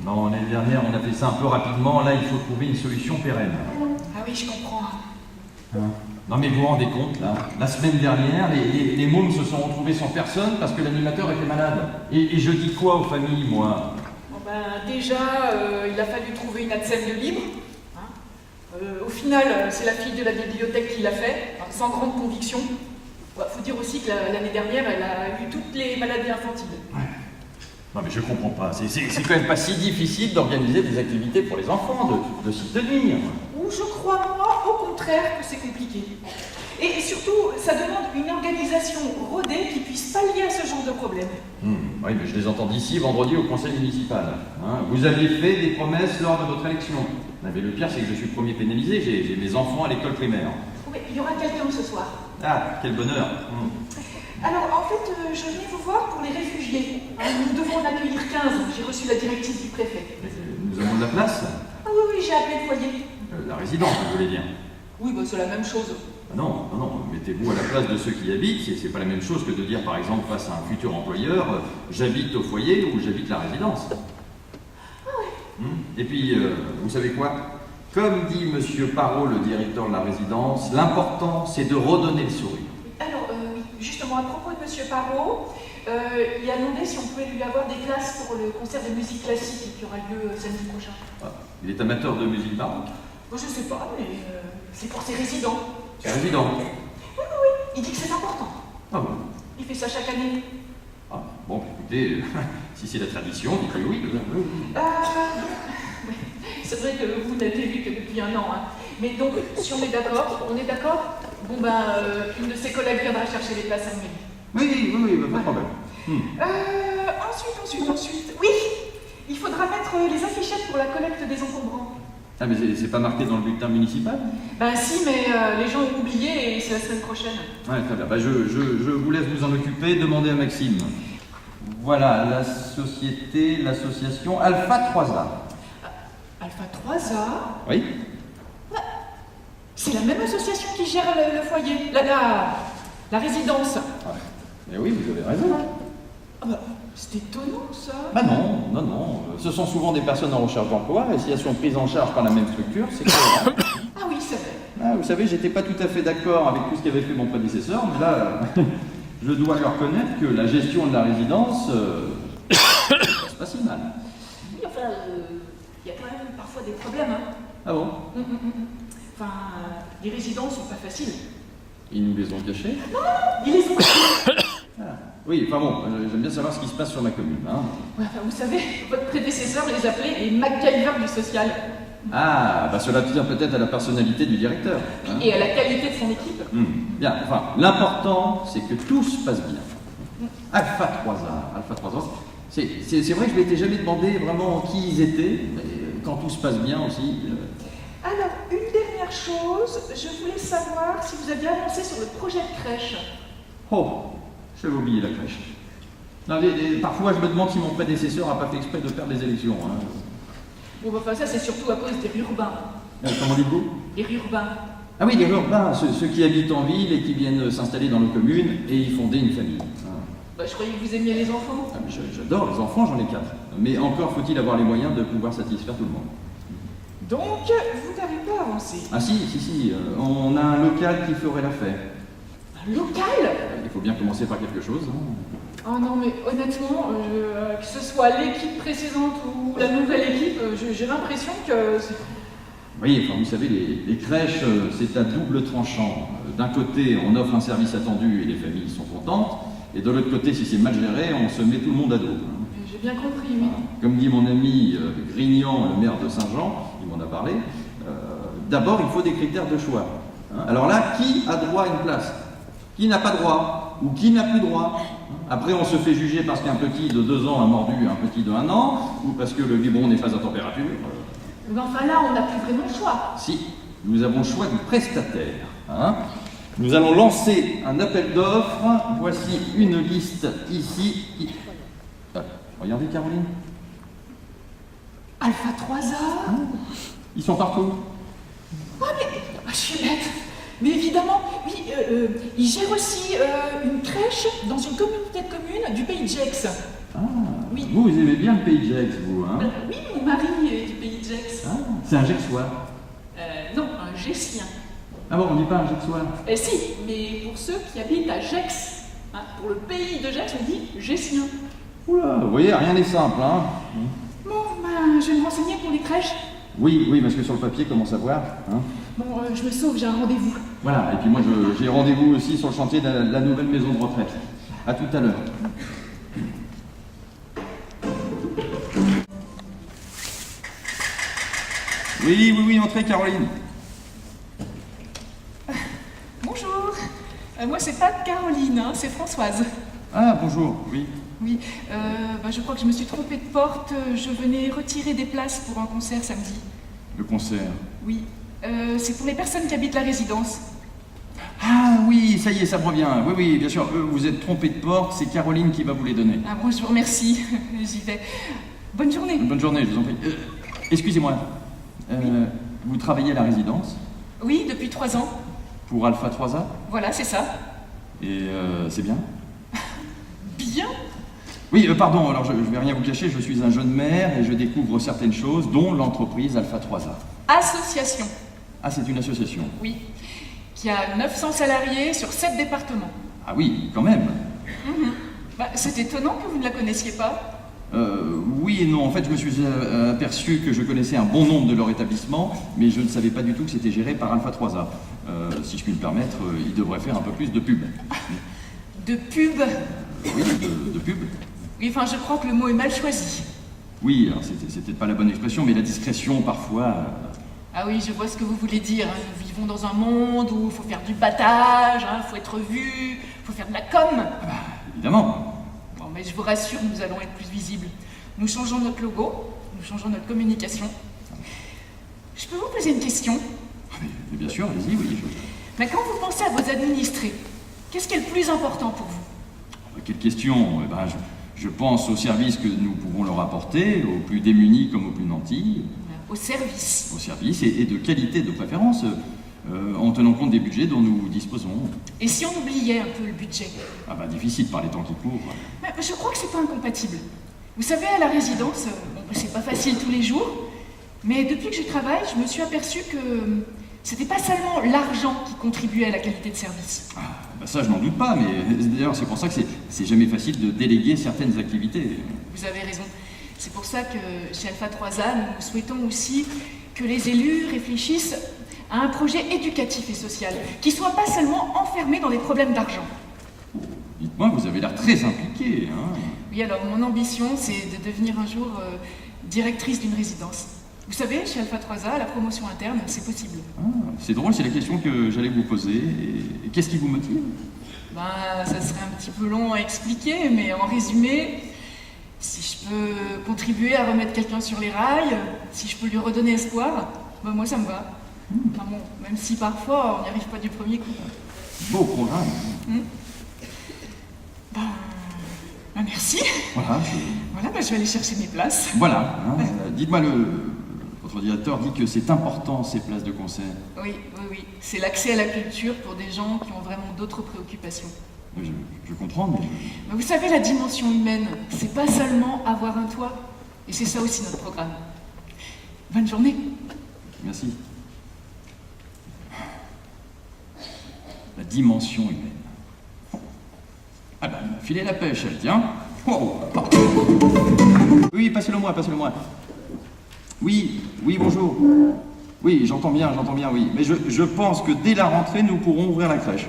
Non, l'année dernière, on a fait ça un peu rapidement. Là, il faut trouver une solution pérenne. Ah oui, je comprends. Non, mais vous vous rendez compte, là, la semaine dernière, les mômes se sont retrouvés sans personne parce que l'animateur était malade. Et je dis quoi aux familles, moi? Bon ben, déjà, il a fallu trouver une ATSEM de libre. Au final, c'est la fille de la bibliothèque qui l'a fait, sans grande conviction. Faut dire aussi que l'année dernière, elle a eu toutes les maladies infantiles. Ouais. Non, mais je comprends pas. C'est quand même pas si difficile d'organiser des activités pour les enfants, de s'y tenir. Ou je crois, moi, au contraire, que c'est compliqué. Et surtout, ça demande une organisation rodée qui puisse pallier à ce genre de problème. Oui, mais je les entends d'ici vendredi au conseil municipal. Vous aviez fait des promesses lors de votre élection. Mais le pire, c'est que je suis le premier pénalisé. J'ai mes enfants à l'école primaire. Oui, il y aura quelqu'un ce soir. Ah, quel bonheur. Alors, en fait, je venais vous voir pour les réfugiés. Nous devons en accueillir 15. J'ai reçu la directive du préfet. Nous avons de la place? Ah oui, j'ai appelé le foyer. La résidence, vous voulez dire? Oui, bah, c'est la même chose. Non, mettez-vous à la place de ceux qui y habitent. C'est pas la même chose que de dire, par exemple, face à un futur employeur, j'habite au foyer ou j'habite la résidence. Ah ouais. Et puis, vous savez quoi? Comme dit Monsieur Parot, le directeur de la résidence, l'important, c'est de redonner le sourire. Alors, justement, à propos de Monsieur Parot, il a demandé si on pouvait lui avoir des places pour le concert de musique classique qui aura lieu samedi prochain. Ah, il est amateur de musique baroque? Bon, je sais pas, mais c'est pour ses résidents. C'est résident? Oui, il dit que c'est important. Ah bon? Il fait ça chaque année. Ah, bon, écoutez, si c'est la tradition, dites oui. C'est vrai que vous n'avez vu que depuis un an. Mais donc, si on est d'accord, bon ben, une de ses collègues viendra chercher les places à midi. Oui, pas de problème. Ensuite, oui, il faudra mettre les affichettes pour la collecte des encombrants. Ah, mais c'est pas marqué dans le bulletin municipal? Ben si, mais les gens ont oublié et c'est la semaine prochaine. Ouais, très bien. Je vous laisse vous en occuper, demandez à Maxime. Voilà, l'association Alpha 3A. Alpha 3A? Oui? C'est la même association qui gère le foyer, la résidence. Ouais. Mais oui, vous avez raison. Ah bah, c'est étonnant ça. Bah non. Ce sont souvent des personnes en recherche d'emploi, et si elles sont prises en charge par la même structure, c'est cohérent. Ah oui, c'est vrai. Ah, vous savez, j'étais pas tout à fait d'accord avec tout ce qu'avait fait mon prédécesseur, mais là, je dois leur reconnaître que la gestion de la résidence, c'est pas si mal. Oui, enfin, il y a quand même parfois des problèmes. Ah bon? Enfin, les résidences sont pas faciles. Ils nous les ont cachés? Non, ils les ont cachés. Oui, enfin bon, j'aime bien savoir ce qui se passe sur ma commune. Ouais, enfin, vous savez, votre prédécesseur les appelait les MacGyver du social. Ah, bah cela tient peut-être à la personnalité du directeur. Et à la qualité de son équipe. Bien, enfin, l'important, c'est que tout se passe bien. Alpha 3A, c'est vrai que je ne m'étais jamais demandé vraiment qui ils étaient, mais quand tout se passe bien aussi... Alors, une dernière chose, je voulais savoir si vous aviez avancé sur le projet de crèche. Oh, j'avais oublié la crèche. Non, parfois, je me demande si mon prédécesseur n'a pas fait exprès de perdre les élections. Bon, enfin, ça, c'est surtout à cause des rurbains. Comment dites-vous? Les rurbains. Ah oui, les urbains, ceux qui habitent en ville et qui viennent s'installer dans nos communes et y fonder une famille. Bah, je croyais que vous aimiez les enfants. Ah, j'adore les enfants, j'en ai 4. Mais encore faut-il avoir les moyens de pouvoir satisfaire tout le monde. Donc, vous n'avez pas avancé. Ah si, on a un local qui ferait l'affaire. Un local? Il faut bien commencer par quelque chose. Oh non, mais honnêtement, que ce soit l'équipe précédente ou la nouvelle équipe, j'ai l'impression que... Oui, enfin, vous savez, les crèches, c'est à double tranchant. D'un côté, on offre un service attendu et les familles sont contentes. Et de l'autre côté, si c'est mal géré, on se met tout le monde à dos. J'ai bien compris, oui. Comme dit mon ami Grignan, le maire de Saint-Jean, il m'en a parlé, d'abord, il faut des critères de choix. Alors là, qui a droit à une place? Qui n'a pas droit? Ou qui n'a plus droit? Après, on se fait juger parce qu'un petit de 2 ans a mordu un petit de 1 an, ou parce que le biberon n'est pas à température. Mais enfin là, on n'a plus vraiment le choix. Si, nous avons le choix du prestataire. Nous allons lancer un appel d'offres. Voici une liste ici. Regardez, Caroline. Alpha 3A. Ils sont partout. Ah mais, je suis bête. Mais évidemment, oui, il gère aussi une crèche dans une communauté de communes du pays de Gex. Ah, Oui. vous aimez bien le pays de Gex, vous, hein? Oui, mon mari est du pays de Gex. Ah, c'est un Gexois. Non, un Gexien. Ah bon, on dit pas un Gexois? Si, mais pour ceux qui habitent à Gex, hein, pour le pays de Gex, on dit Gexien. Oula, vous voyez, rien n'est simple, hein? Bon, ben, je vais me renseigner pour les crèches. Oui, parce que sur le papier, comment savoir, hein? Bon, je me sauve, j'ai un rendez-vous. Voilà, et puis moi j'ai rendez-vous aussi sur le chantier de la nouvelle maison de retraite. À tout à l'heure. Oui, entrez Caroline. Bonjour. Moi, c'est pas Caroline, hein, c'est Françoise. Ah, bonjour, oui. Oui, je crois que je me suis trompée de porte. Je venais retirer des places pour un concert samedi. Le concert. Oui, c'est pour les personnes qui habitent la résidence. Ah oui, ça y est, ça me revient. Oui, bien sûr, vous êtes trompé de porte, c'est Caroline qui va vous les donner. Ah bon, je vous remercie, j'y vais. Bonne journée. Bonne journée, je vous en prie. Excusez-moi, vous travaillez à la résidence? Oui, depuis 3 ans. Pour Alpha 3A? Voilà, c'est ça. Et c'est bien? Bien. Oui, pardon, alors je vais rien vous cacher, je suis un jeune maire et je découvre certaines choses, dont l'entreprise Alpha 3A. Association. Ah, c'est une association? Oui, qui a 900 salariés sur 7 départements. Ah oui, quand même. C'est étonnant que vous ne la connaissiez pas. Oui et non, en fait je me suis aperçu que je connaissais un bon nombre de leurs établissements, mais je ne savais pas du tout que c'était géré par Alpha 3A. Si je puis me permettre, ils devraient faire un peu plus de pub. De pub? Oui, de pub. Oui, enfin je crois que le mot est mal choisi. Oui, alors c'était peut-être pas la bonne expression, mais la discrétion parfois... Ah oui, je vois ce que vous voulez dire. Hein. Nous vivons dans un monde où il faut faire du battage, il faut être vu, il faut faire de la com. Ah bah, évidemment. Bon, mais je vous rassure, nous allons être plus visibles. Nous changeons notre logo, nous changeons notre communication. Je peux vous poser une question? Mais bien sûr, allez-y, oui. Mais quand vous pensez à vos administrés, qu'est-ce qui est le plus important pour vous? Quelle question? Je pense aux services que nous pouvons leur apporter, aux plus démunis comme aux plus nantis. Au service. Au service et de qualité de préférence, en tenant compte des budgets dont nous disposons. Et si on oubliait un peu le budget? Difficile par les temps qui courent. Mais je crois que c'est pas incompatible. Vous savez, à la résidence, c'est pas facile tous les jours, mais depuis que je travaille, je me suis aperçue que c'était pas seulement l'argent qui contribuait à la qualité de service. Ça, je n'en doute pas, mais d'ailleurs, c'est pour ça que c'est jamais facile de déléguer certaines activités. Vous avez raison. C'est pour ça que chez Alpha 3A, nous souhaitons aussi que les élus réfléchissent à un projet éducatif et social, qui soit pas seulement enfermé dans des problèmes d'argent. Dites-moi, vous avez l'air très impliqué, hein? Oui, alors mon ambition, c'est de devenir un jour directrice d'une résidence. Vous savez, chez Alpha 3A, la promotion interne, c'est possible. C'est drôle, c'est la question que j'allais vous poser. Et qu'est-ce qui vous motive? Ça serait un petit peu long à expliquer, mais en résumé, si je peux contribuer à remettre quelqu'un sur les rails, si je peux lui redonner espoir, moi ça me va. Enfin bon, même si parfois on n'y arrive pas du premier coup. Beau programme. Merci. Voilà. Je vais aller chercher mes places. Voilà. Dites-moi, votre directeur dit que c'est important ces places de concert. Oui. C'est l'accès à la culture pour des gens qui ont vraiment d'autres préoccupations. Je comprends, mais... Mais vous savez, la dimension humaine, c'est pas seulement avoir un toit. Et c'est ça aussi notre programme. Bonne journée. Merci. La dimension humaine. Filez la pêche, elle, tiens. Oh, pardon. Oui, passez-le moi. Oui, bonjour. Oui, j'entends bien, oui. Mais je pense que dès la rentrée, nous pourrons ouvrir la crèche.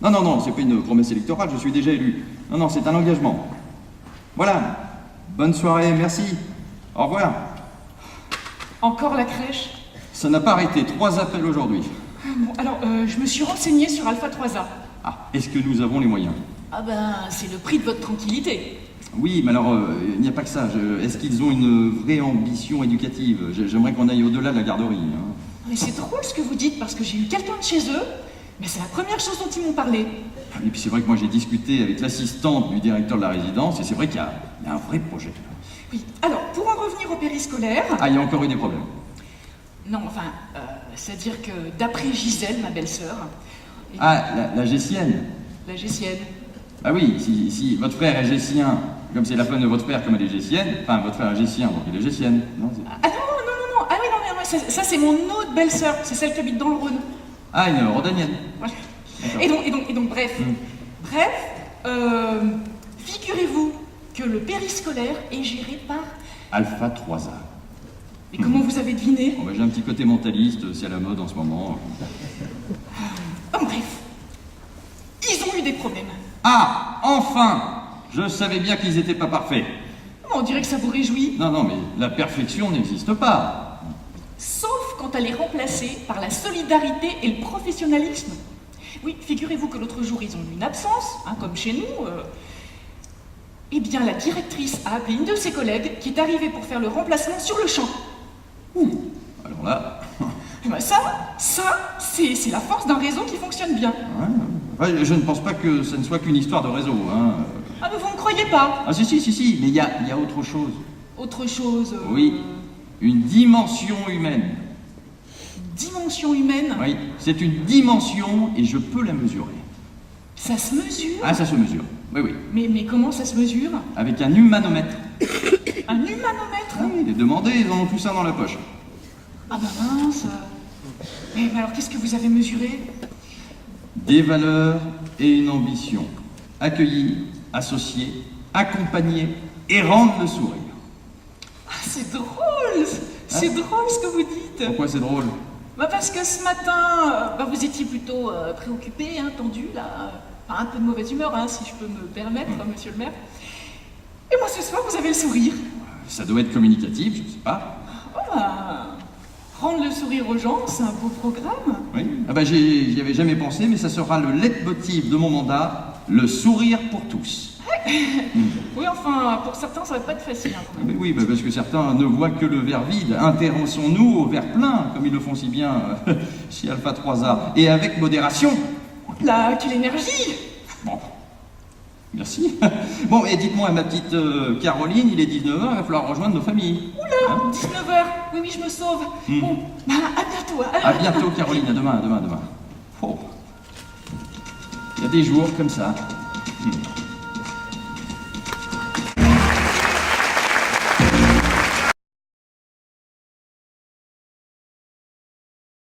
Non, c'est pas une promesse électorale, je suis déjà élu. Non, c'est un engagement. Voilà. Bonne soirée, merci. Au revoir. Encore la crèche? Ça n'a pas arrêté, 3 appels aujourd'hui. Je me suis renseignée sur Alpha 3A. Est-ce que nous avons les moyens? C'est le prix de votre tranquillité. Oui, mais alors, il n'y a pas que ça. Est-ce qu'ils ont une vraie ambition éducative? J'aimerais qu'on aille au-delà de la garderie. Mais c'est drôle ce que vous dites, parce que j'ai eu quelqu'un de chez eux, mais c'est la première chose dont ils m'ont parlé. Et puis c'est vrai que moi j'ai discuté avec l'assistante du directeur de la résidence, et c'est vrai qu'il y a un vrai projet. Oui, alors, pour en revenir au périscolaire... Il y a encore eu des problèmes. Non, c'est-à-dire que d'après Gisèle, ma belle-sœur... La Gessienne. La Gessienne. Ah oui, si votre frère est gessien, comme c'est la femme de votre père comme elle est gessienne, enfin votre frère est gessien, donc il est gessienne. Non, Ah non, non, ah oui, non, mais ça c'est mon autre belle-sœur, c'est celle qui habite dans le Rhône. ah, une Rodanienne. Voilà. Et donc, bref. Figurez-vous que le périscolaire est géré par... Alpha 3A. Mais comment vous avez deviné? Bon, bah, j'ai un petit côté mentaliste, c'est à la mode en ce moment. Bref. Ils ont eu des problèmes. Ah, enfin! Je savais bien qu'ils n'étaient pas parfaits. On dirait que ça vous réjouit. Non, mais la perfection n'existe pas. Sauf quand elle est remplacée par la solidarité et le professionnalisme. Oui, figurez-vous que l'autre jour, ils ont eu une absence, comme chez nous. Eh bien, la directrice a appelé une de ses collègues qui est arrivée pour faire le remplacement sur le champ. Alors là... Eh ben ça, c'est la force d'un réseau qui fonctionne bien. Ouais, je ne pense pas que ce ne soit qu'une histoire de réseau. Ah, mais vous ne croyez pas? Ah si, mais il y a autre chose. Autre chose... Oui, une dimension humaine. Dimension humaine? Oui, c'est une dimension et je peux la mesurer. Ça se mesure? Ah, ça se mesure, oui. Mais comment ça se mesure? Avec un humanomètre. Un humanomètre? Ah oui, les demandés, ils en ont tous un dans la poche. Ah bah mince. Mais alors qu'est-ce que vous avez mesuré? Des valeurs et une ambition. Accueillir, associer, accompagner et rendre le sourire. Ah, c'est drôle! C'est drôle ce que vous dites. Pourquoi c'est drôle? Parce que ce matin, vous étiez plutôt préoccupé, tendu, là. Un peu de mauvaise humeur, si je peux me permettre, monsieur le maire. Et moi, ce soir, vous avez le sourire. Ça doit être communicatif, je ne sais pas. Rendre le sourire aux gens, c'est un beau programme. Oui. J'y avais jamais pensé, mais ça sera le leitmotiv de mon mandat, le sourire pour tous. Oui, enfin, pour certains, ça va pas être facile. Quand même. Oui, parce que certains ne voient que le verre vide. Intéressons-nous au verre plein, comme ils le font si bien chez Alpha 3A, et avec modération. Là, quelle énergie! Bon, merci. Bon, et dites-moi, ma petite Caroline, il est 19h, il va falloir rejoindre nos familles. Oula, 19h, oui, je me sauve. Bon, à bientôt. À bientôt, Caroline, à demain. Oh. Il y a des jours comme ça.